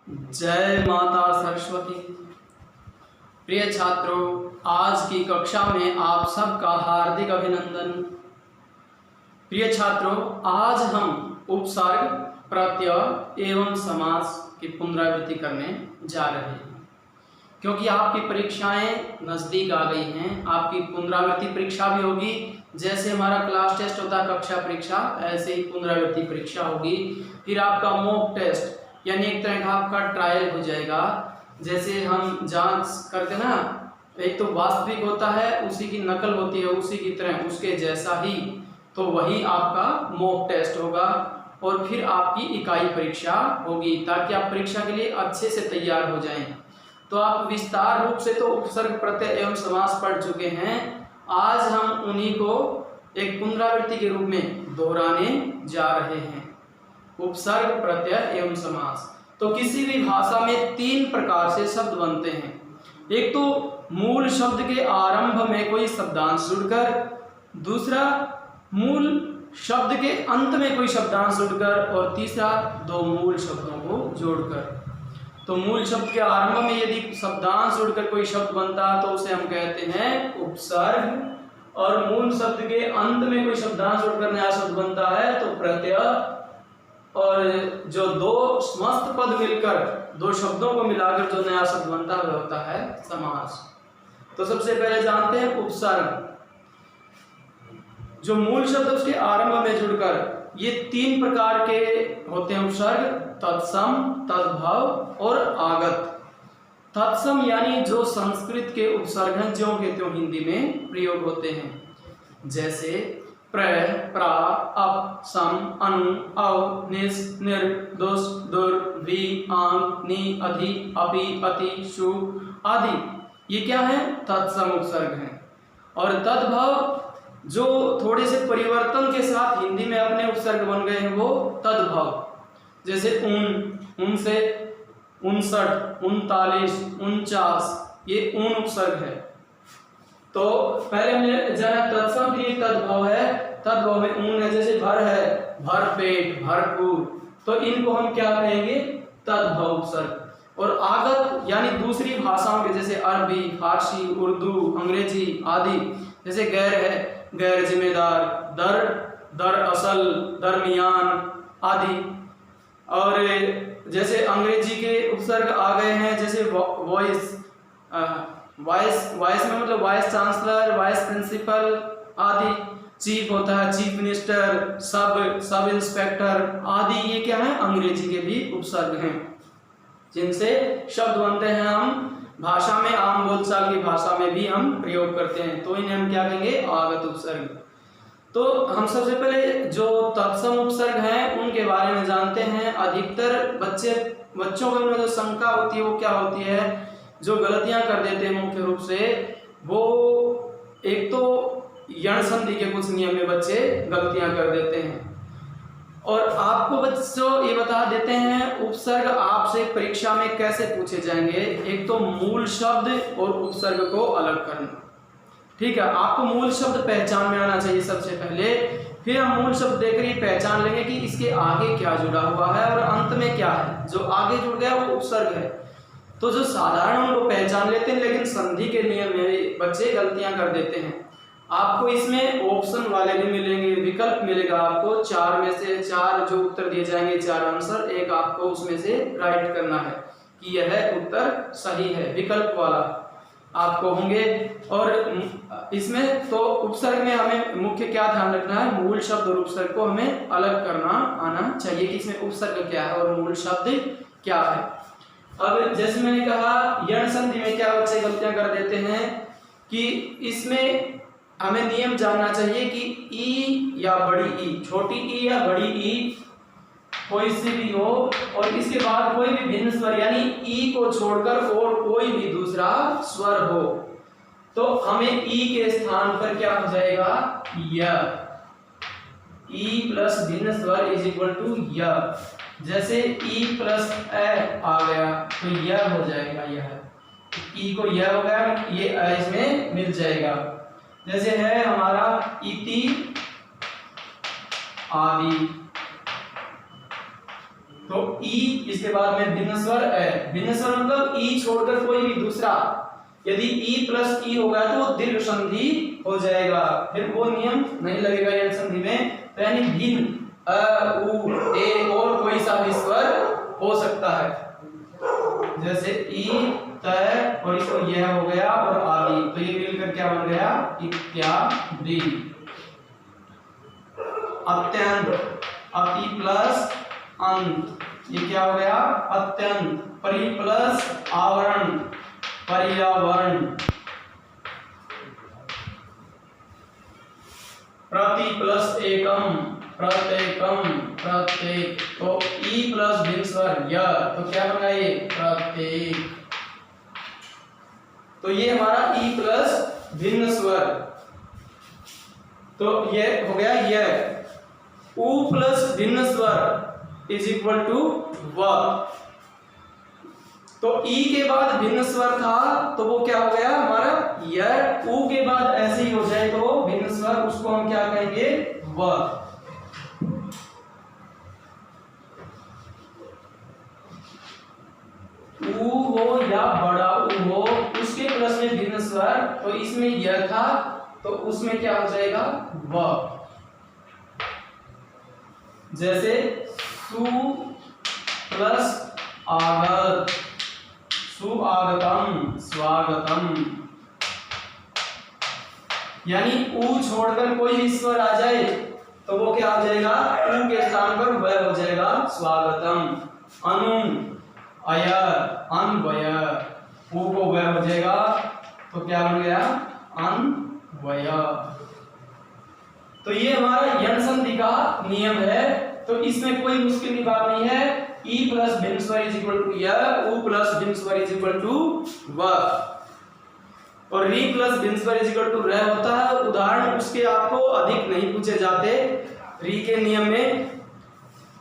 जय माता सरस्वती। प्रिय छात्रों, आज की कक्षा में आप सबका हार्दिक अभिनंदन। प्रिय छात्रों, आज हम उपसर्ग, प्रत्यय एवं समास की पुनरावृत्ति करने जा रहे हैं। क्योंकि आपकी परीक्षाएं नज़दीक आ गई हैं, आपकी पुनरावृत्ति परीक्षा भी होगी। जैसे हमारा क्लास टेस्ट होता है कक्षा परीक्षा, ऐसे ही पुनरावृत्ति परीक्षा होगी। फिर आपका मॉक टेस्ट यानी एक तरह का आपका ट्रायल हो जाएगा। जैसे हम जांच करते ना, एक तो वास्तविक होता है, उसी की नकल होती है, उसी की तरह उसके जैसा ही, तो वही आपका मॉक टेस्ट होगा। और फिर आपकी इकाई परीक्षा होगी, ताकि आप परीक्षा के लिए अच्छे से तैयार हो जाएं। तो आप विस्तार रूप से तो उपसर्ग, प्रत्यय एवं समास पढ़ चुके हैं। आज हम उन्हीं को एक पुनरावृत्ति के रूप में दोहराने जा रहे हैं। उपसर्ग, प्रत्यय एवं समास। तो किसी भी भाषा में तीन प्रकार से शब्द बनते हैं। एक तो मूल शब्द के आरंभ में कोई शब्दांश जुड़कर, दूसरा मूल शब्द के अंत में कोई शब्दांश जुड़कर, और तीसरा दो मूल शब्दों को जोड़कर। तो मूल शब्द के आरंभ में यदि शब्दांश जुड़कर कोई शब्द बनता है तो उसे हम कहते हैं उपसर्ग, और मूल शब्द के अंत में कोई शब्दांश जुड़कर नया शब्द बनता है तो प्रत्यय, और जो दो समस्त पद मिलकर, दो शब्दों को मिलाकर जो नया शब्द बनता है वह होता है समास। तो सबसे पहले जानते हैं उपसर्ग। जो मूल शब्द उसके आरंभ में जुड़कर, ये तीन प्रकार के होते हैं उपसर्ग: तत्सम, तद्भव और आगत। तत्सम यानी जो संस्कृत के उपसर्ग हैं, ज्यों के त्यों हिंदी में प्रयोग होते हैं। जैसे प्र, प्रा, अप, सम, अनु, अव, निस, निर, दुस, दुर, वि, आंग, नि, अधि, अपि, अति, शु आदि, ये क्या है? तत्सम उपसर्ग हैं। और तद्भव, जो थोड़े से परिवर्तन के साथ हिंदी में अपने उपसर्ग बन गए हैं, वो तद्भव। जैसे ऊन, उनसे, 59, 39, 49, ये ऊन उपसर्ग है। तो पहले हमने जाना तत्सम, फिर तद्भव है। तद्भव में ऊन है, जैसे भर है, भरपेट, भरपूर, तो इनको हम क्या कहेंगे? तद्भव उपसर्ग। और आगत यानी दूसरी भाषाओं के, जैसे अरबी, फारसी, उर्दू, अंग्रेजी आदि। जैसे गैर है, गैर जिम्मेदार, दर, दरअसल, दरमियान आदि। और जैसे अंग्रेजी के उपसर्ग आ गए हैं, जैसे वॉइस, वॉइस में मतलब वाइस चांसलर, वाइस प्रिंसिपल आदि। चीफ होता है, चीफ मिनिस्टर, सब इंस्पेक्टर आदि। ये क्या है? अंग्रेजी के भी उपसर्ग हैं, जिनसे शब्द बनते हैं। हम भाषा में, आम बोलचाल की भाषा में भी हम प्रयोग करते हैं, तो इन्हें हम क्या कहेंगे? आगत उपसर्ग। तो हम सबसे पहले जो तत्सम उपसर्ग हैं उनके बारे में जानते हैं। अधिकतर बच्चों को इनमें जो शंका होती है वो क्या होती है? जो गलतियां कर देते हैं मुख्य रूप से, वो एक तो यण संधि के कुछ नियम में बच्चे गलतियां कर देते हैं। और आपको बच्चों ये बता देते हैं, उपसर्ग आपसे परीक्षा में कैसे पूछे जाएंगे। एक तो मूल शब्द और उपसर्ग को अलग करना। ठीक है, आपको मूल शब्द पहचान में आना चाहिए सबसे पहले। फिर हम मूल शब्द देखकर ये पहचान लेंगे कि इसके आगे क्या जुड़ा हुआ है और अंत में क्या है। जो आगे जुड़ गया वो उपसर्ग है। तो जो साधारण उनको पहचान लेते हैं, लेकिन संधि के नियम में बच्चे गलतियां कर देते हैं। आपको इसमें ऑप्शन वाले भी मिलेंगे, विकल्प मिलेगा आपको। 4 में से 4 जो उत्तर दिए जाएंगे, 4 आंसर, एक आपको उसमें से राइट करना है कि यह उत्तर सही है। विकल्प वाला आपको होंगे। और इसमें तो उपसर्ग में हमें मुख्य क्या ध्यान रखना है? मूल शब्द और उपसर्ग को हमें अलग करना आना चाहिए कि इसमें उपसर्ग क्या है और मूल शब्द क्या है। अब जैसे मैंने कहा, यण संधि में क्या बच्चे गलतियां कर देते हैं कि इसमें हमें नियम जानना चाहिए कि ई या बड़ी ई, छोटी ई या बड़ी ई कोई सी भी हो, और इसके बाद कोई भी भिन्न स्वर यानी ई को छोड़कर और कोई भी दूसरा स्वर हो, तो हमें ई के स्थान पर क्या हो जाएगा? य। ई प्लस भिन्न स्वर इज इक्वल टू य। जैसे ई प्लस ए आ गया तो य हो जाएगा। यह ई को य हो गया, ये ए इसमें मिल जाएगा। जैसे है हमारा इति आदि, तो ई इसके बाद में भिन्न स्वर है। भिन्न स्वर मतलब ई छोड़कर कोई भी दूसरा, यदि ई प्लस ई होगा तो वो दीर्घ संधि हो जाएगा, फिर वो नियम नहीं लगेगा यण संधि में। तो यानी भिन्न अ उ ए और कोई सा भी स्वर हो सकता है, जैसे ई त और इसको यह हो गया और आदि, तो ये मिलकर क्या बन गया इत्यादि। अत्यंत, अति प्लस अंत, ये क्या हो गया अत्यंत। परि प्लस आवरण, पर्यावरण। प्रति प्लस एकम, प्रत्येकम, प्रत्येक। तो ई प्लस भिन्न स्वर य, तो क्या बन गया ये प्रत्येक। तो ये हमारा ई प्लस भिन्न स्वर, तो ये हो गया यह। उ प्लस भिन्न स्वर इज इक्वल टू व। तो ई के बाद भिन्न स्वर था तो वो क्या हो गया हमारा य। उ के बाद ऐसे ही हो जाए तो भिन्न स्वर, उसको हम क्या कहेंगे व। उ हो या बड़ा उ हो, उसके प्लस में भिन्न स्वर, तो इसमें यह था तो उसमें क्या हो जाएगा व। जैसे सु प्लस आगत, सुआगतम, स्वागतम। यानी उ छोड़कर कोई भी स्वर आ जाए तो वो क्या हो जाएगा उ के स्थान पर व हो जाएगा स्वागतम। अनु, अय, अन्वय, उ को व हो जाएगा तो क्या बन गया अन्वय। तो ये हमारा यण संधि का नियम है, तो इसमें कोई मुश्किल की बात नहीं है। ई प्लस भिन्न स्वर इज इक्वल टू य, उ प्लस भिन्न स्वर इज इक्वल टू व, और री प्लस भिन्न स्वर इज इक्वल टू र होता है। उदाहरण उसके आपको अधिक नहीं पूछे जाते री के नियम में।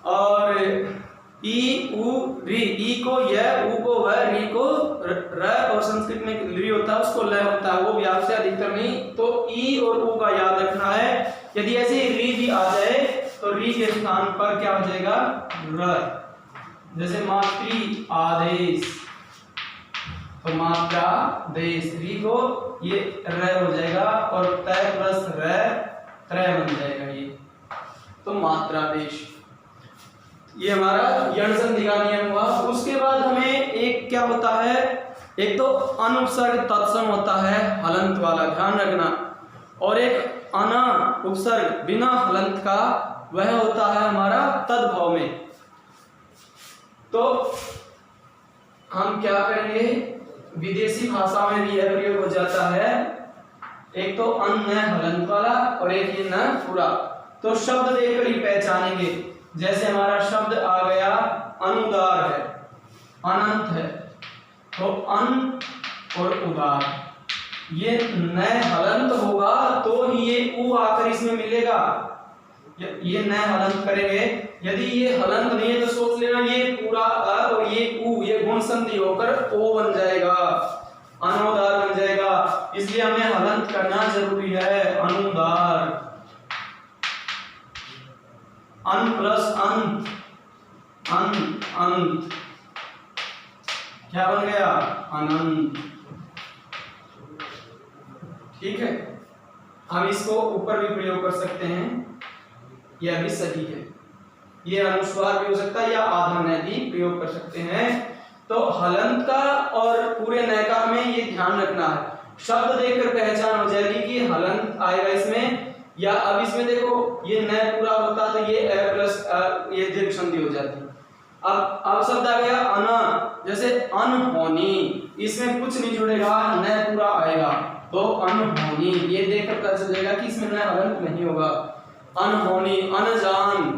और ई उ री, ई को य, उ को व, री को र, और संस्कृत में ली होता है उसको ल होता है, वो भी आपसे अधिकतर नहीं। तो ई और उ का याद रखना है। यदि ऐसे री भी आ जाए तो री के स्थान पर क्या हो जाएगा र। जैसे मातृ आदेश, तो मात्रादेश, री को ये र हो जाएगा और तय प्लस र त्रय बन जाएगा ये, तो मात्रादेश। ये हमारा यण संधि का नियम हुआ। उसके बाद हमें एक क्या होता है, एक तो अनुपसर्ग तत्सम होता है हलंत वाला, ध्यान रखना, और एक अना उपसर्ग बिना हलंत का, वह होता है हमारा तद्भव में। तो हम क्या करेंगे, विदेशी भाषा में भी यह प्रयोग हो जाता है, एक तो अन न हलंत वाला और एक ये न पूरा। तो शब्द देखकर ही पहचानेंगे। जैसे हमारा शब्द आ गया अनुदार है, अनंत है, तो अन और उदार, ये न हलंत होगा तो ही ये उ आकर इसमें मिलेगा। ये न हलंत करेंगे, यदि ये हलंत नहीं है तो सोच लेना ये पूरा अ और ये उ, ये गुण संधि होकर ओ बन जाएगा, अनुदार बन जाएगा। इसलिए हमें हलंत करना जरूरी है, अनुदार। अन प्लस अंत, अन अंत, क्या बन गया अनंत। ठीक है, हम इसको ऊपर भी प्रयोग कर सकते हैं, यह भी सही है। ये अनुस्वार भी हो सकता है या आधा न भी प्रयोग कर सकते हैं। तो हलंत का और पूरे न का हमें ये ध्यान रखना है। शब्द देखकर पहचान हो जाएगी कि हलंत आएगा इसमें, या अब इसमें देखो ये न पूरा होता तो ये अ प्लस ये दीर्घ संधि हो जाती। अब शब्द आ गया अना, जैसे अनहोनी, इसमें कुछ नहीं जुड़ेगा, न पूरा आएगा, तो अनहोनी, ये देखकर पता चल जाएगा कि इसमें न हलंत नहीं होगा। अनहोनी, अनजान,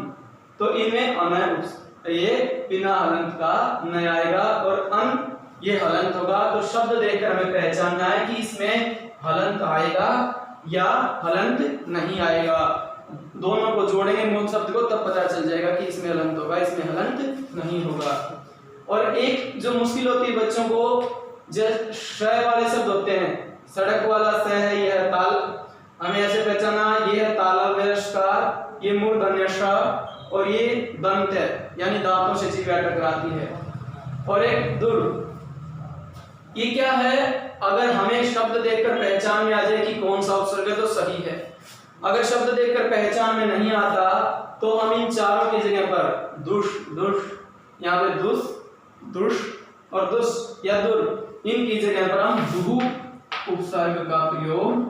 तो इनमें अन, ये बिना हलंत का न आएगा, और अन ये हलंत होगा। तो शब्द देखकर हमें पहचानना है कि इसमें हलंत आएगा या हलंत नहीं आएगा। दोनों को जोड़ेंगे मूल शब्द को, तब पता चल जाएगा कि इसमें हलंत होगा, इसमें हलंत नहीं होगा। और एक जो मुश्किल होती है बच्चों को, जो श वाले शब्द होते हैं, सड़क वाला स है, यह है ताल, हमें ऐसे पहचाना, ये है तालव्य षकार, ये मूर्धन्य ष, और ये दंत है यानी दांतों से जीवा टकराती है। और एक दुर, ये क्या है? अगर हमें शब्द देखकर पहचान में आ जाए कि कौन सा उपसर्ग है तो सही है। अगर शब्द देखकर पहचान में नहीं आता तो हम इन चारों की जगह पर दुष, दुष, यहाँ पे दुष, दुष और दुष या दुर, इनकी जगह पर हम दुहु उपसर्ग का प्रयोग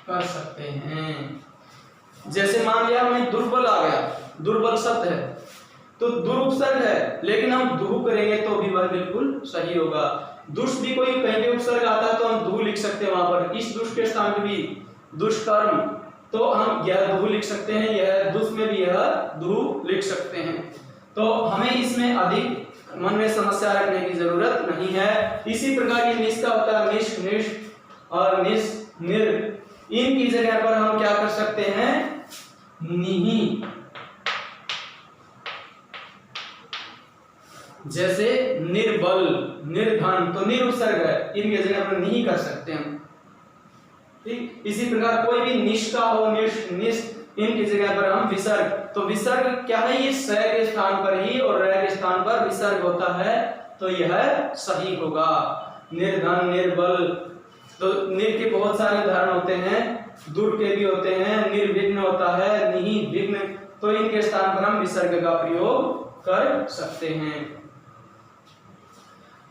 कर सकते हैं। जैसे मान लिया हमें दुर्बल आ गया, दुर्बल शब्द है तो दुर उपसर्ग है, लेकिन हम दुहु करेंगे तो भी वह बिल्कुल सही होगा। दुष्ट भी कोई कहीं भी उपसर्ग आता है तो हम दुहु लिख सकते हैं वहां पर। इस दुष्ट के स्थान पे भी दुष्कर्म तो हम यह दुहु लिख सकते हैं, यह दुष्ट में भी यह दुहु लिख सकते हैं। तो हमें इसमें अधिक मन में समस्या रखने की जरूरत नहीं है। इसी प्रकार ये निश का होता है निश, निश और निश, निर, इनकी जगह पर हम क्या कर सकते हैं? निहि। जैसे निर्बल, निर्धन तो निर उपसर्ग है, इनकी जगह पर निहि कर सकते हैं। ठीक, इसी प्रकार कोई भी निश का हो, निश, निश, इनकी जगह पर हम विसर्ग, तो विसर्ग क्या है? ये स के स्थान पर ही और र के स्थान पर विसर्ग होता है तो यह सही होगा। निर्धन, निर्बल, तो निर के बहुत सारे उदाहरण होते हैं, दुर के भी होते हैं, निर्विघ्न होता है, निहि, विघ्न, तो इनके स्थान पर हम विसर्ग का प्रयोग कर सकते हैं।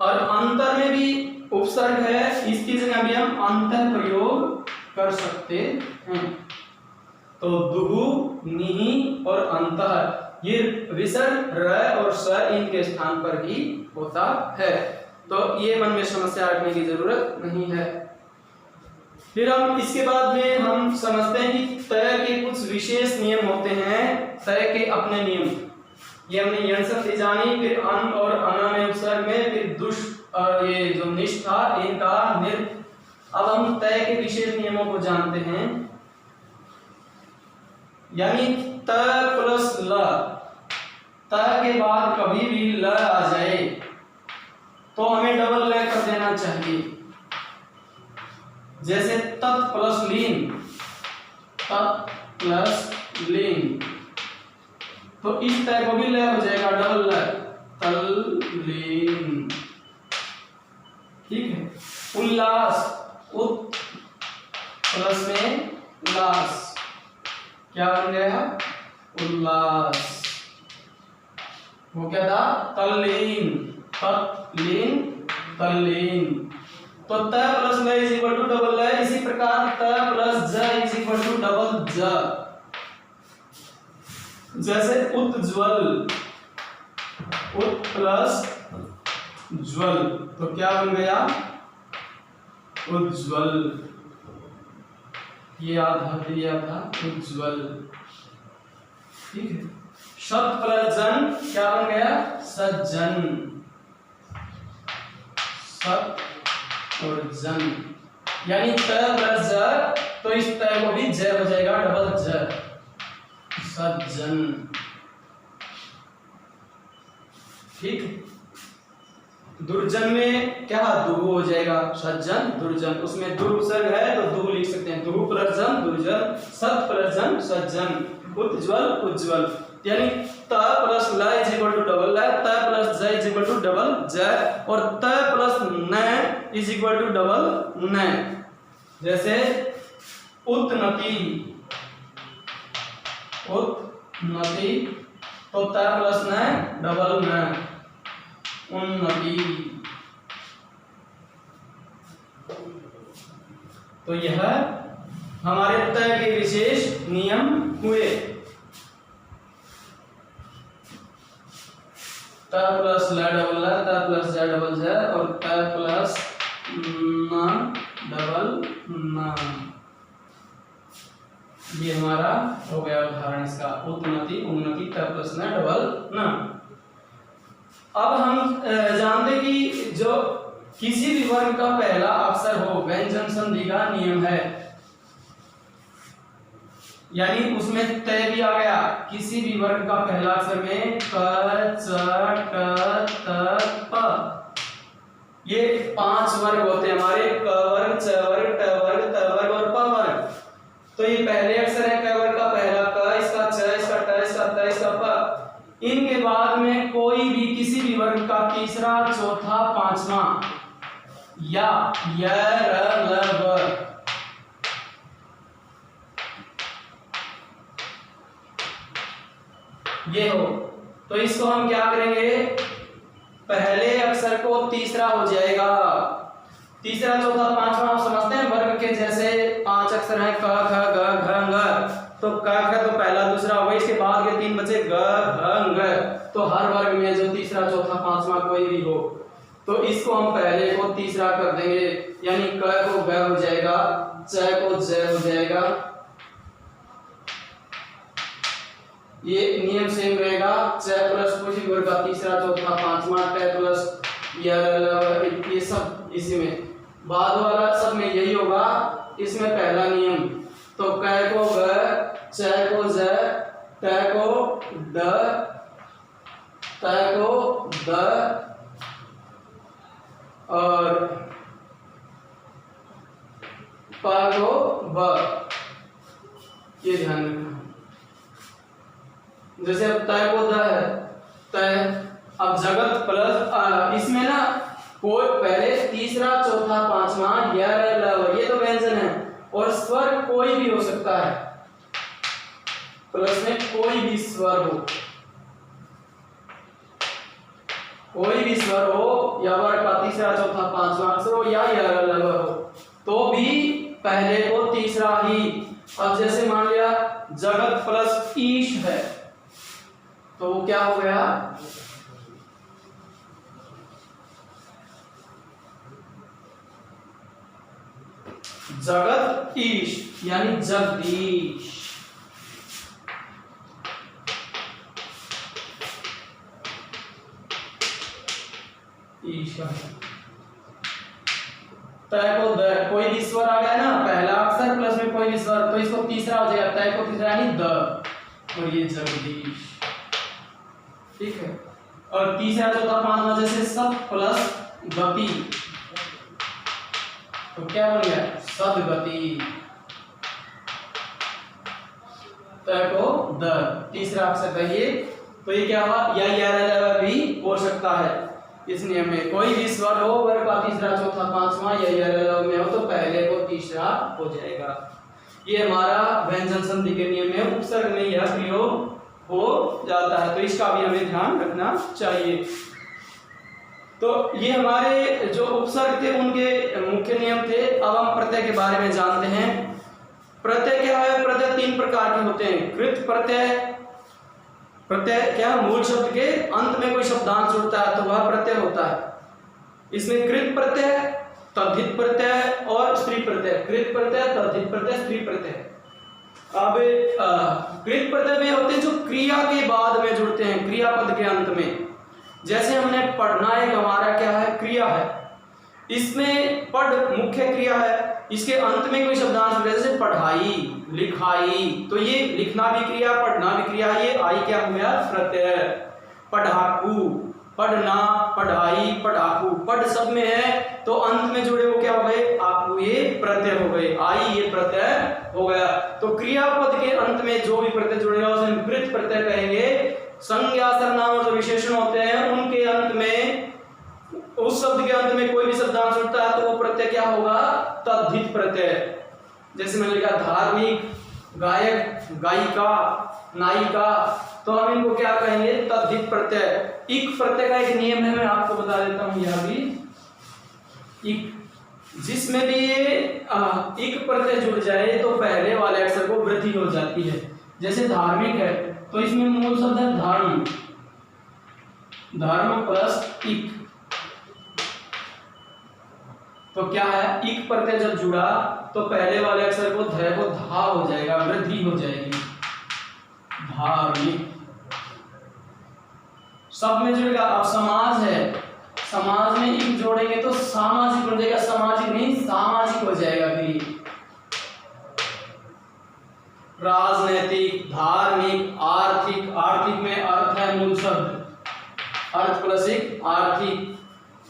और अंतर में भी उपसर्ग है, इसकी जगह भी हम अंतर प्रयोग कर सकते हैं। तो दुहु, निहि और अंतर, ये विसर्ग र और स इनके स्थान पर ही होता है। तो ये मन में समस्या रखने की जरूरत नहीं है। फिर हम इसके बाद में हम समझते हैं कि तय के कुछ विशेष नियम होते हैं, तय के अपने नियम। ये हमने यंसत जानी, फिर अन और अना में उपसर्ग में, फिर दुष और ये जो निश था इनका निर। अब हम तय के विशेष नियमों को जानते हैं। यानी त प्लस ल, त के बाद कभी भी ल आ जाए तो हमें डबल ल कर देना चाहिए। जैसे तत् प्लस लीन, तत् प्लस लीन, तो इस तय को भी ल हो जाएगा डबल ल, तल लीन। ठीक है। उल्लास, उत प्लस में उल्लास, क्या बन गया? उल्लास। वो क्या था? तल्लीन, तत्लीन, तल्लीन। तो त प्लस ल इज इक्वल टू डबल ल। इसी प्रकार त प्लस ज इज इक्वल टू डबल ज। जैसे उज्ज्वल, उत प्लस ज्वल, तो क्या बन गया? उज्ज्वल। ये आधा दिया था उज्ज्वल। ठीक है। सत प्लस जन क्या बन गया? सज्जन, सत और जन, यानी त प्लस ज, तो इस त को भी ज हो जाएगा डबल ज, सज्जन। ठीक। दुर्जन में क्या? दुहु हो जाएगा, सज्जन, दुर्जन। उसमें दुर उपसर्ग है तो दुहु लिख सकते हैं, दुहु प्लस जन, दुर्जन, सत प्लस जन, सज्जन, उज्ज्वल, उज्ज्वल। यानी त प्लस ल इज इक्वल टू डबल ल, त प्लस ज इज इक्वल टू डबल ज, और त प्लस न इज इक्वल टू डबल न। जैसे उन्नति, उन्नति, तो त प्लस न डबल न, उन्नति। तो यह हमारे तय के विशेष नियम हुए। त प्लस ल डबल ल, त प्लस ज डबल ज, और त प्लस न डबल न। ये हमारा हो गया उदाहरण इसका, उन्नति, उन्नति, त प्लस न डबल न। अब हम जानते कि जो किसी भी वर्ण का पहला अक्षर हो व्यंजन संधि का नियम है, यानी उसमें तय भी आ गया। किसी भी वर्ण का पहला अक्षर में क, च, ट, त, प, ये 5 वर्ग होते हैं हमारे, क वर्ग, च वर्ग, ट वर्ग, त वर्ग और प वर्ग। तो ये पहले अक्षर है क वर्ग का पहला क, इसका च, इसका ट, इसका त, इसका प। वर्ग का तीसरा, चौथा, पांचवा या य र ल व ये हो, तो इसको हम क्या करेंगे, पहले अक्षर को तीसरा हो जाएगा। तीसरा, चौथा, पांचवा आप समझते हैं वर्ग के, जैसे 5 अक्षर हैं क ख ग घ ङ, तो क ख तो पहला दूसरा होगा, इसके बाद के 3 बचे ग घ ङ, तो हर वर्ग में जो तीसरा, चौथा, पांचवा कोई भी हो तो इसको हम पहले को तीसरा कर देंगे, यानी क को ग हो जाएगा, च को ज हो जाएगा। ये नियम सेम रहेगा, च प्लस कोई भी वर्ग का तीसरा, चौथा, पांचवा, ट प्लस ये सब इसी में, बाद वाला सब में यही होगा। इसमें पहला नियम तो क को ग, च को ज, ट को ड, त को द और प को ब, ये ध्यान रखना। जैसे अब तय को द है, तय, अब जगत प्लस इसमें ना कोई पहले तीसरा, चौथा, पांचवा य र ल व, ये तो व्यंजन है और स्वर कोई भी हो सकता है, प्लस में कोई भी स्वर हो, कोई भी स्वर हो या वर्ग का तीसरा, चौथा, पांचवा अक्षर हो या य र ल व हो, तो भी पहले को तीसरा ही। अब जैसे मान लिया जगत प्लस ईश है, तो वो क्या हो गया, जगत ईश यानी जगदीश। ईश तय को द, कोई भी स्वर आ गया ना, पहला अक्षर प्लस में कोई भी स्वर, तो इसको तीसरा हो जाएगा, तय को तीसरा यानी द, और ये जगदीश, ठीक है। और तीसरा, चौथा, पांचवा जैसे सब प्लस गति, तो क्या बन गया, सदगति। तय को द, तीसरा अक्षर कहिए, तो ये क्या हुआ, या भी हो सकता है। इस नियम में कोई भी स्वर हो वर्ग का तीसरा, चौथा, पांचवा या में हो तो पहले को तीसरा हो जाएगा। ये हमारा व्यंजन संधि के नियम में उपसर्ग में यह प्रयोग हो जाता है, तो इसका भी हमें ध्यान रखना चाहिए। तो ये हमारे जो उपसर्ग थे उनके मुख्य नियम थे। अब हम प्रत्यय के बारे में जानते हैं। प्रत्यय क्या है, प्रत्यय 3 प्रकार के होते हैं। कृत प्रत्यय, प्रत्यय क्या, मूल शब्द के अंत में कोई शब्दांश जुड़ता है तो वह प्रत्यय होता है। इसमें कृत प्रत्यय, तद्धित प्रत्यय और स्त्री प्रत्यय। कृत प्रत्यय, तद्धित प्रत्यय, स्त्री प्रत्यय। अब कृत प्रत्यय में होते हैं जो क्रिया के बाद में जुड़ते हैं, क्रियापद के अंत में। जैसे हमने पढ़ना, एक हमारा क्या है, क्रिया है, इसमें पढ़ मुख्य क्रिया है, इसके अंत में कोई शब्दांश जुड़े, जैसे पढ़ाई, लिखाई, तो ये लिखना भी क्रिया, पढ़ना भी क्रिया, ये आई क्या हो गया, प्रत्यय। पढ़ाकू, पढ़ना, पढ़ाई, पढ़ाकू, पढ़ सब में है तो अंत में जुड़े वो क्या हो गए, आकू, ये प्रत्यय हो गए, आई ये प्रत्यय हो गया। तो क्रियापद के अंत में जो भी प्रत्यय जुड़ेगा उसे हम कृत प्रत्यय कहेंगे। संज्ञा, सर्वनाम जो विशेषण होते हैं उनके अंत में, उस शब्द के अंत में कोई भी शब्दांश जुड़ता है तो वो प्रत्यय क्या होगा, तद्धित प्रत्यय। जैसे मैंने लिखा धार्मिक, गायक, गायिका, नायिका, तो हम इनको क्या कहेंगे, तद्धित प्रत्यय। इक प्रत्यय का एक नियम है, मैं आपको बता देता हूं यह भी। इक, जिसमें भी ये इक प्रत्यय जुड़ जाए तो पहले वाले अक्षर को वृद्धि हो जाती है। जैसे धार्मिक है तो इसमें मूल शब्द है धर्म, धर्म प्लस इक, तो क्या है, इक प्रत्यय जब जुड़ा तो पहले वाले अक्षर को ध को धा हो जाएगा, वृद्धि हो जाएगी, धार्मिक। सब में जुड़ेगा। अब समाज है, समाज में इक जोड़ेंगे तो सामाजिक हो जाएगा, सामाजिक नहीं सामाजिक हो जाएगा। फिर राजनैतिक, धार्मिक, आर्थिक, आर्थिक में अर्थ है मूल शब्द, अर्थ प्लस एक आर्थिक,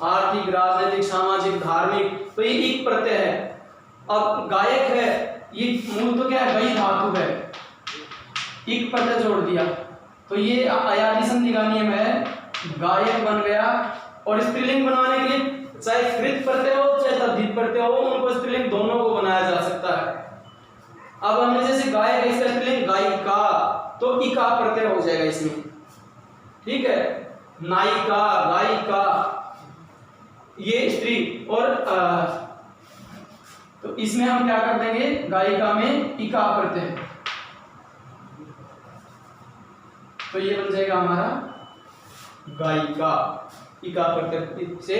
आर्थिक, राजनीतिक, सामाजिक, धार्मिक, तो ये इक प्रत्यय है। अब गायक है, ये मूल तो क्या है, गई धातु है, इक प्रत्यय जोड़ दिया तो ये अयादी संधि का नियम है, गायक बन गया। और स्त्रीलिंग बनवाने के लिए चाहे कृत प्रत्यय हो चाहे तद्धित प्रत्यय हो, उनको स्त्रीलिंग दोनों को बनाया जा सकता है। अब हमने जैसे गायक इसका स्त्रीलिंग गायिका, तो इका प्रत्यय हो जाएगा इसमें, ठीक है। नायिका, गायिका, ये स्त्री। और तो इसमें हम क्या कर देंगे, गायिका में इका प्रत्यय, तो ये बन जाएगा हमारा गायिका, इका प्रत्यय से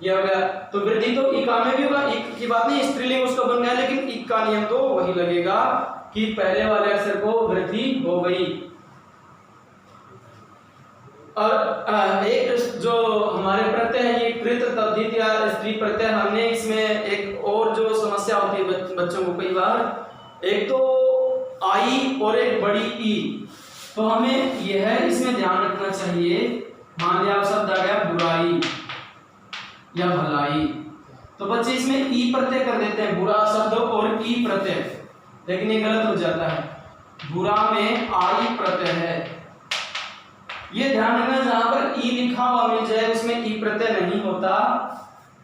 ये हो गया। तो वृद्धि तो इका में भी होगा, इक की बात नहीं, स्त्रीलिंग उसका बन गया, लेकिन इक का नियम तो वही लगेगा कि पहले वाले अक्षर को वृद्धि हो गई। और एक जो हमारे प्रत्यय है ये कृत, तद्धित या स्त्री प्रत्यय, हमने इसमें एक और जो समस्या होती है बच्चों को कई बार, एक तो आई और एक बड़ी ई, तो हमें यह इसमें ध्यान रखना चाहिए। मान लिया आप शब्द आ गया बुराई या भलाई, तो बच्चे इसमें ई प्रत्यय कर देते हैं, बुरा शब्द और ई प्रत्यय, लेकिन ये गलत हो जाता है। बुरा में आई प्रत्यय है, ये ध्यान रखना, जहां पर ई लिखा हुआ मिल जाए उसमें ई प्रत्यय नहीं होता।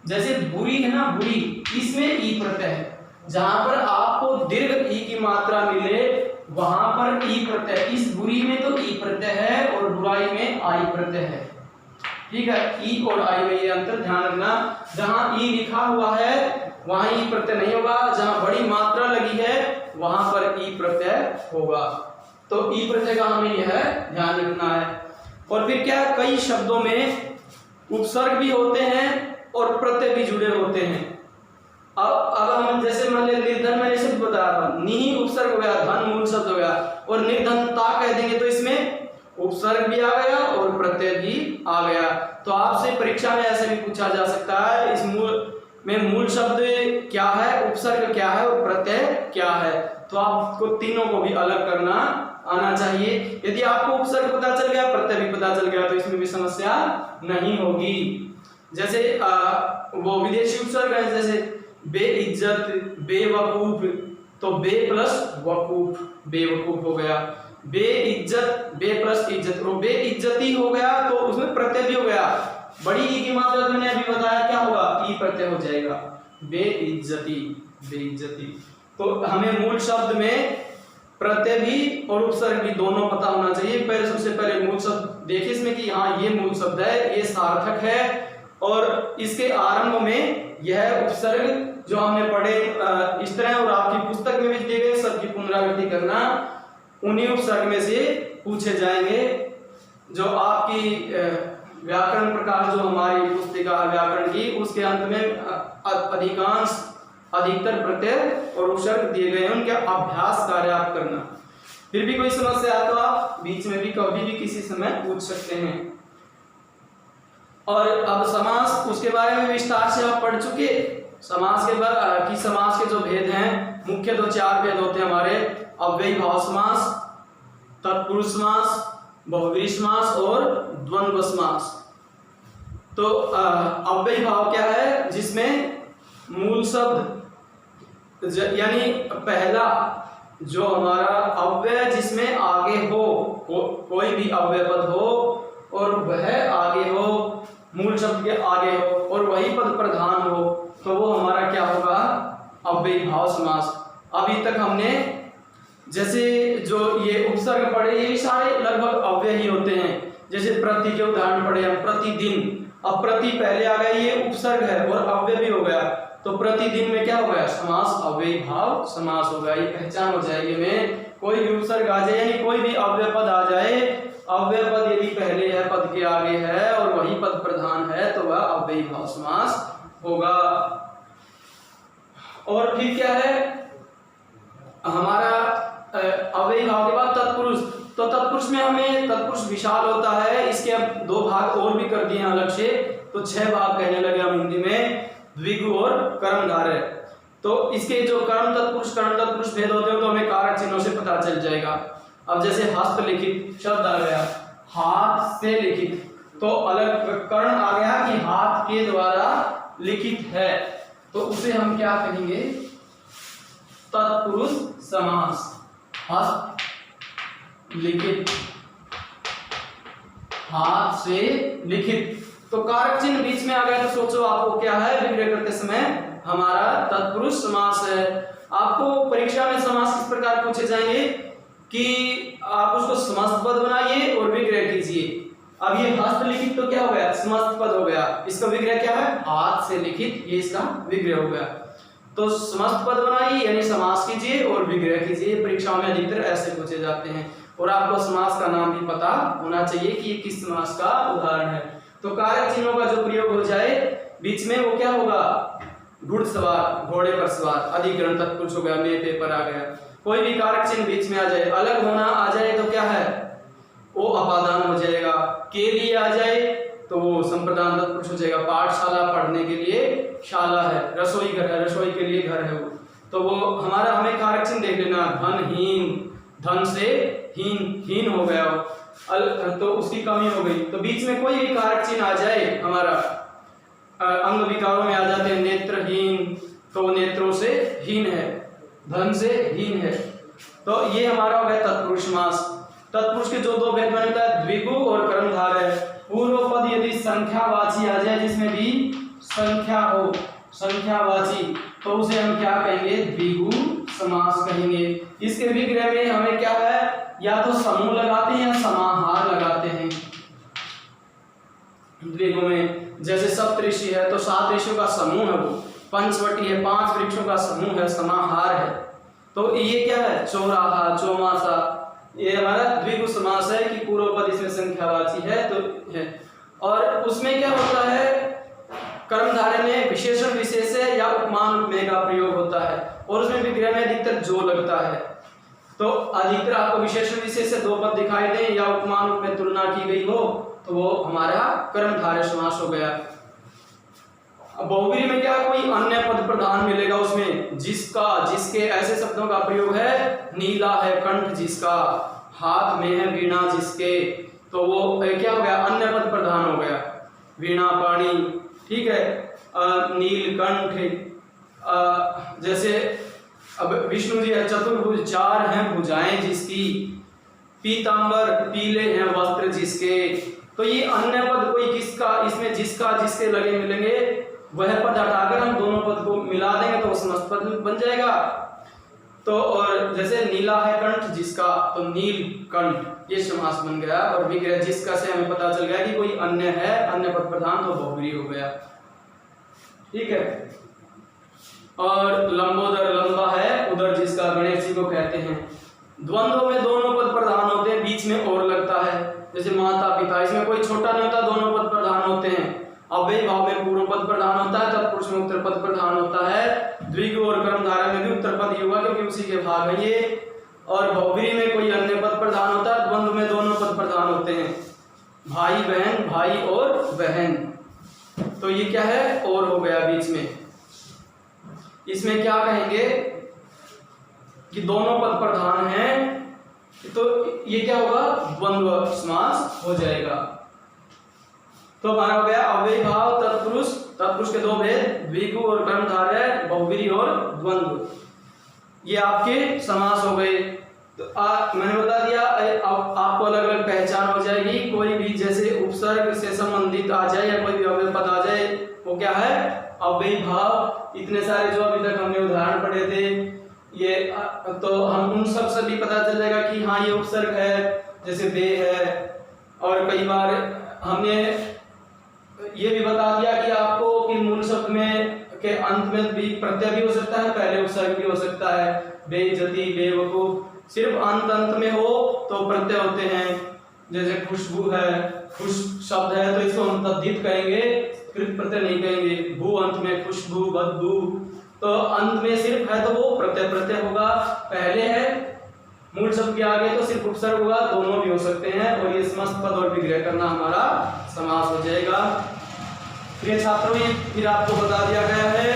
जैसे बुरी है ना, बुरी, इसमें ई प्रत्यय है। जहां पर आपको दीर्घ ई की मात्रा मिले वहां पर ई प्रत्यय, इस बुरी में तो ई प्रत्यय है और बुराई में आई प्रत्यय है, ठीक है। ई और आई में ये अंतर ध्यान रखना, जहां ई लिखा हुआ है वहां ई प्रत्यय नहीं होगा, जहां बड़ी मात्रा लगी है वहां पर ई प्रत्यय होगा। तो ई प्रत्यय का हमें यह ध्यान रखना है। और फिर क्या, कई शब्दों में उपसर्ग भी होते हैं और प्रत्यय भी जुड़े होते हैं। अब हम जैसे मान लिया निर्धन, मैंने शब्द बताया था, नि उपसर्ग हो गया, धन मूल शब्द हो गया, और निर्धनता कह देंगे तो इसमें उपसर्ग भी आ गया और प्रत्यय भी आ गया। तो आपसे परीक्षा में ऐसे भी पूछा जा सकता है, इस मूल शब्द क्या है, उपसर्ग क्या है और प्रत्यय क्या है, तो आपको तीनों को भी अलग करना आना चाहिए। यदि आपको उपसर्ग पता चल गया, प्रत्यय भी पता चल गया, तो इसमें भी समस्या नहीं होगी। जैसे वो विदेशी उपसर्ग है, जैसे बेइज्जत, बेवकूफ, तो बे प्लस वकूफ, बेवकूफ हो गया। बेइज्जत, बे प्लस इज्जत, और बेइज्जती हो गया तो उसमें प्रत्यय भी हो गया। बड़ी ई की मात्रा मैंने अभी बताया क्या होगा, ई प्रत्यय हो जाएगा, बेइज्जती, बेइज्जती। तो हमें मूल शब्द में प्रत्यय भी और उपसर्ग भी दोनों पता होना चाहिए। पहले सबसे पहले मूल शब्द देखिए इसमें कि हाँ ये मूल शब्द है, ये सार्थक है, और इसके आरंभ में यह उपसर्ग जो हमने पढ़े इस तरह, और आपकी पुस्तक में भी दिए गए सबकी पुनरावृत्ति करना, उन्हीं उपसर्ग में से पूछे जाएंगे। जो आपकी व्याकरण प्रकाश जो हमारी पुस्तिका व्याकरण की, उसके अंत में अधिकतर प्रत्यय और उपसर्ग दिए गए हैं, उनके अभ्यास कार्य आप करना। फिर भी कोई समस्या है तो आप बीच में भी कभी भी किसी समय पूछ सकते हैं। और अब समास, उसके बारे में विस्तार से आप पढ़ चुके। समास के बाद की समास के जो भेद हैं, मुख्य तो 4 भेद होते हैं हमारे, अव्ययी भाव समास, तत्पुरुष समास, बहुव्रीहि समास और द्वंद्व समास। तो अव्ययी भाव क्या है, जिसमें मूल शब्द यानी पहला जो हमारा अव्यय जिसमें आगे हो, कोई भी अव्यय पद हो और वह आगे हो, मूल शब्द के आगे हो और वही पद प्रधान हो, तो वो हमारा क्या होगा, अव्ययी भाव समास। अभी तक हमने जैसे जो ये उपसर्ग पढ़े, ये सारे लगभग अव्यय ही होते हैं। जैसे प्रति के उदाहरण पढ़े हम, प्रतिदिन, अब प्रति पहले आ गया, ये उपसर्ग है और अव्यय भी हो गया, तो प्रतिदिन में क्या हो गया, समास, अव्ययी भाव समास हो गया। ये पहचान हो जाएगी में, कोई भी उपसर्ग आ जाए यानी कोई भी अव्यय पद आ जाए, अव्यय पद यदि पहले है, पद के आगे है और वही पद प्रधान है, तो वह अव्ययी भाव समास होगा। और फिर क्या है हमारा अव्ययी भाव के बाद तत्पुरुष। तो तत्पुरुष में हमें, तत्पुरुष विशाल होता है, इसके अब 2 भाग और भी कर दिए हैं अलग से, तो 6 भाग कहने लगे हम हिंदी में, द्विगु और कर्मधारय। तो इसके जो कर्म तत्पुरुष भेद होते हैं तो हमें कारक चिन्हों से पता चल जाएगा। अब जैसे हस्तलिखित शब्द आ गया, हाथ से लिखित, तो अलग कर्ण आ गया कि हाथ के द्वारा लिखित है, तो उसे हम क्या कहेंगे, तत्पुरुष समास। हस्त लिखित हाथ से लिखित। तो कारक चिन्ह बीच में आ गया तो सोचो आपको क्या है, विग्रह करते समय हमारा तत्पुरुष समास है। आपको परीक्षा में समास किस प्रकार पूछे जाएंगे कि आप उसको समस्त पद बनाइए और विग्रह कीजिए। अब ये हस्तलिखित तो क्या हो गया, समस्त पद हो गया, इसका विग्रह क्या है, हाथ से लिखित, ये इसका विग्रह हो गया। तो समस्त पद बनाइए यानी समास कीजिए और विग्रह कीजिए। परीक्षाओं में अधिकतर ऐसे पूछे जाते हैं। और आपको समास का नाम भी पता होना चाहिए कि ये किस समास का उदाहरण है। तो कारक चिन्हों का जो प्रयोग हो जाए बीच में वो क्या होगा, घुड़सवार, घोड़े पर सवार, अधिकरण तत्पुरुष हो गया, में पेपर आ गया। कोई भी कारक चिन्ह बीच में आ जाए, अलग होना आ जाए तो क्या है, वो अपादान हो जाएगा। के लिए आ जाए तो वो संप्रदान तत्पुरुष हो जाएगा। पाठशाला पढ़ने के लिए शाला है, रसोई घर है, रसोई के लिए घर है वो, तो वो हमारा हमें कारक चिन्ह देख लेना। धनहीन, धन से हीन, हीन हो गया तो उसकी कमी हो गई। तो बीच में कोई भी कारक चिन्ह आ जाए, हमारा अंग विकारों में आ जाते हैं, नेत्रहीन तो नेत्रों से हीन है, धन से हीन है। तो ये हमारा हो गया तत्पुरुष समास। तत्पुरुष के जो दो भेद बनता है, द्विगु और कर्मधारय। पूर्व पद यदि संख्यावाची आ जाए, जिसमें भी संख्या हो, संख्यावाची, तो उसे हम क्या कहेंगे, द्विगु समास कहेंगे। इसके विग्रह में हमें क्या है, या तो समूह लगाते हैं या समाहार लगाते हैं। द्विगु में जैसे सप्तऋषि है तो 7 ऋषियों का समूह है वो, पंचवटी है 5 वृक्षों का समूह है, समाहार है। तो ये क्या है, चौराहा, चौमासा, ये हमारा द्विगु समास है कि पूर्व पद इसमें संख्यावाची है तो है। और उसमें क्या होता है, कर्मधारय में विशेषण विशेषण या उपमान उपमेय का प्रयोग होता है और उसमें विग्रह में अधिकतर जो लगता है। तो अधिकतर आपको विशेषण विशेषण 2 पद दिखाई दे या उपमान उपमेय तुलना की गई हो तो वो हमारा कर्मधारय समास हो गया। बहुब्रीहि में क्या, कोई अन्य पद प्रधान मिलेगा उसमें, जिसका, जिसके, ऐसे शब्दों का प्रयोग है। नीला है कंठ जिसका, हाथ में है वीणा जिसके, तो वो क्या हो गया, अन्य पद प्रधान हो गया। वीणा पाणी, ठीक है, नीलकंठ, जैसे अब विष्णु जी है चतुर्भुज, 4 हैं भुजाएं जिसकी, पीतांबर, पीले हैं वस्त्र जिसके। तो ये अन्य पद कोई किसका, इसमें जिसका, जिसके लगे मिलेंगे, वह पद हटाकर हम दोनों पद को मिला देंगे तो समस्त पद बन जाएगा। तो और जैसे नीला है कंठ जिसका, तो नील कंठ, ये समास बन गया। और विग्रह जिसका से हमें पता चल गया कि कोई अन्य है, अन्य पद प्रधान, तो बहुब्रीहि हो गया, ठीक है। और लंबोदर, लंबा है उदर जिसका, गणेश जी को कहते हैं। द्वंद्व में दोनों पद प्रधान होते हैं, बीच में और लगता है, जैसे माता पिता, इसमें कोई छोटा नहीं होता, दोनों पद प्रधान होते हैं। अव्ययी भाव में पूर्व पद प्रधान होता है, तत्पुरुष में उत्तर पद प्रधान होता है। द्विगु और कर्मधारय में भी उत्तर पद ही होगा क्योंकि उसी के भाग है ये। और बहुब्रीहि में कोई अन्य पद प्रधान होता है, द्वंद्व में दोनों पद प्रधान होते हैं, भाई बहन, भाई और बहन। तो ये क्या है, और हो गया बीच में। इसमें क्या कहेंगे कि दोनों पद प्रधान हैं, तो ये क्या होगा, द्वंद्व समास हो जाएगा। तो हमारा हो गया अव्ययी भाव, तत्पुरुष, तत्पुरुष के 2 भेद, द्विगु और कर्मधारय, बहुब्रीहि और द्वंद्व, ये आपके समास हो गए। तो मैंने बता दिया, अब आपको अलग अलग पहचान हो जाएगी। कोई भी जैसे उपसर्ग से संबंधित आ जाए या कोई भी अव्यय पद आ जाए, वो क्या है, अव्ययी भाव। इतने सारे जो अभी तक हमने उदाहरण पढ़े थे, ये तो हम उन सब से भी पता चल जाएगा कि हाँ ये उपसर्ग है, जैसे बे है। और कई बार हमने ये भी बता दिया कि आपको कि मूल शब्द में के अंत में भी प्रत्यय भी हो सकता है, पहले उपसर्ग भी हो सकता है। बेइज्जती, बेवकूफ, सिर्फ अंत में हो तो प्रत्यय होते हैं। जैसे खुशबू है, खुश शब्द है तो इसको हम तद्धित कहेंगे, कृत प्रत्यय नहीं कहेंगे। भू अंत में, खुशबू, बदबू, तो अंत में सिर्फ है तो वो प्रत्यय होगा। पहले है मूल शब्द के आगे तो सिर्फ उपसर्ग होगा, दोनों भी हो सकते हैं। और ये समस्त पद और विग्रह करना हमारा समास हो जाएगा। प्रिय छात्रों, ये फिर आपको बता दिया गया है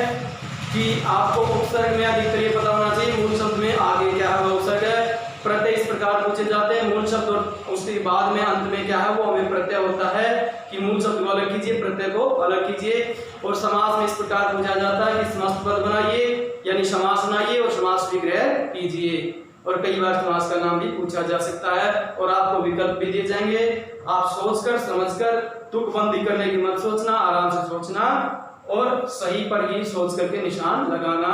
कि आपको उपसर्ग में अधिकतर ये पता होना चाहिए मूल शब्द में आगे क्या है, वो उपसर्ग है। प्रत्यय इस प्रकार पूछे जाते हैं, मूल शब्द और उसके बाद में अंत में क्या है वो हमें प्रत्यय होता है कि मूल शब्द को अलग कीजिए, प्रत्यय को अलग कीजिए। और समास में इस प्रकार पूछा जाता है कि समस्त पद बनाइए यानी समास बनाइए और समास विग्रह कीजिए। और कई बार समास का नाम भी पूछा जा सकता है और आपको विकल्प भी दिए जाएंगे। आप सोचकर समझकर तुकबंदी करने की मत सोचना, आराम से सोचना और सही पर ही सोच करके निशान लगाना।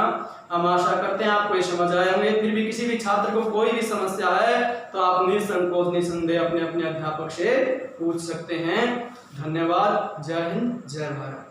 हम आशा करते हैं आपको ये समझ आए होंगे। फिर भी किसी भी छात्र को कोई भी समस्या है तो आप निसंकोच निसंदेह अपने अपने अध्यापक से पूछ सकते हैं। धन्यवाद। जय हिंद, जय भारत।